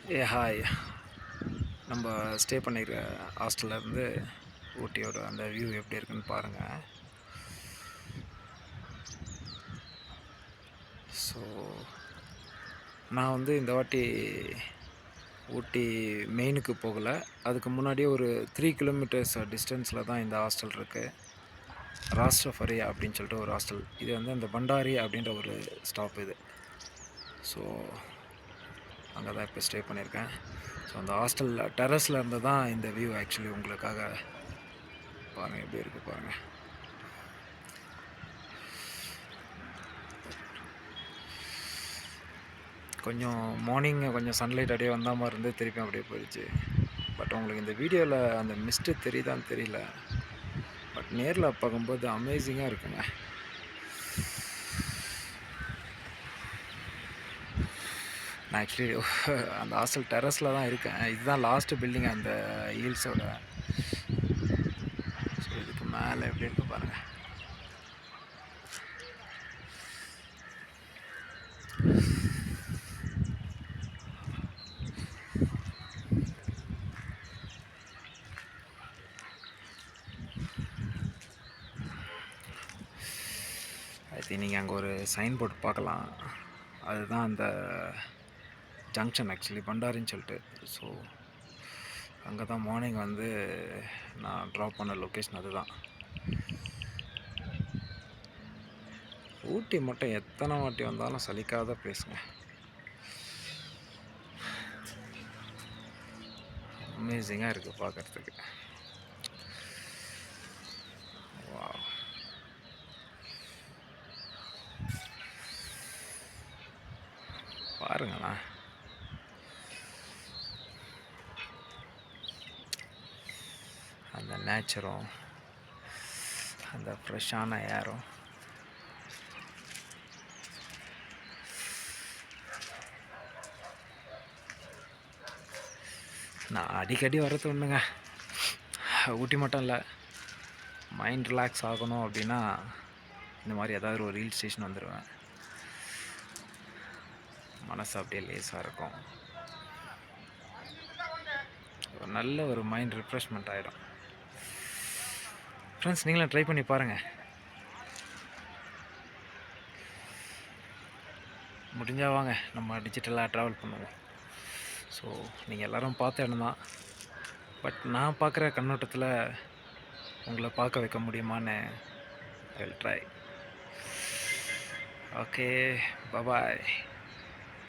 Hi. நம்ம stay பண்ணியிருக்க ஹாஸ்டல்லேருந்து ஊட்டியோட அந்த வியூ எப்படி இருக்குன்னு பாருங்கள். ஸோ நான் வந்து இந்த வாட்டி ஊட்டி மெயினுக்கு போகலை. அதுக்கு முன்னாடியே ஒரு 3 கிலோமீட்டர்ஸ் டிஸ்டன்ஸில் தான் இந்த ஹாஸ்டல் இருக்குது. ராஷ்ட்ரஃபரி அப்படின்னு சொல்லிட்டு ஒரு ஹாஸ்டல். இது வந்து அந்த பண்டாரி அப்படின்ற ஒரு ஸ்டாப் இது. ஸோ அங்கே தான் இப்போ ஸ்டே பண்ணியிருக்கேன். ஸோ அந்த ஹாஸ்டல் டெரஸில் இருந்து தான் இந்த வியூ ஆக்சுவலி உங்களுக்காக பாருங்கள் எப்படி இருக்குது பாருங்கள். கொஞ்சம் மார்னிங் கொஞ்சம் சன்லைட் அப்படியே வந்த மாதிரி இருந்து திருப்பி அப்படியே போயிடுச்சு. பட் உங்களுக்கு இந்த வீடியோவில் அந்த மிஸ்ட்டு தெரியுதான்னு தெரியல. பட் நேரில் பார்க்கும்போது அமேசிங்காக இருக்குங்க. நான் ஆக்சுவலி அந்த ஹாஸ்டல் டெரஸில் தான் இருக்கேன். இதுதான் லாஸ்ட்டு பில்டிங் அந்த ஹீல்ஸோட. ஸோ இதுக்கு மேலே எப்படி இருக்கு பாருங்கள். நீங்கள் அங்கே ஒரு சைன் போர்டு பார்க்கலாம். அதுதான் அந்த ஜங்ஷன் ஆக்சுவலி பண்டாரின்னு சொல்லிட்டு. ஸோ அங்கே தான் மார்னிங் வந்து நான் ட்ராப் பண்ண லொக்கேஷன் அதுதான். ஊட்டி மட்டும் எத்தனை வாட்டி வந்தாலும் சலிக்காத பிளேஸுங்க. அமேசிங்காக இருக்குது பார்க்குறதுக்கு. பாருங்களா, அந்த நேச்சரும் அந்த ஃப்ரெஷ்ஷான ஏரும். நான் அடிக்கடி வர்றது ஒன்றுங்க. ஊட்டி மட்டும் இல்லை, மைண்ட் ரிலாக்ஸ் ஆகணும் அப்படின்னா இந்த மாதிரி ஏதாவது ஒரு ஹில் ஸ்டேஷன் வந்துடுவேன். மனசு அப்படியே லேஸாக இருக்கும். ஒரு நல்ல ஒரு மைண்ட் ரிஃப்ரெஷ்மெண்ட் ஆகிடும். ஃப்ரெண்ட்ஸ், நீங்களும் ட்ரை பண்ணி பாருங்கள். முடிஞ்சால் வாங்க, நம்ம டிஜிட்டலாக ட்ராவல் பண்ணுவோம். ஸோ நீங்கள் எல்லோரும் பார்த்த இடம் தான். பட் நான் பார்க்குற கண்ணோட்டத்தில் உங்களை பார்க்க வைக்க முடியுமான்னு I will try. Okay, bye.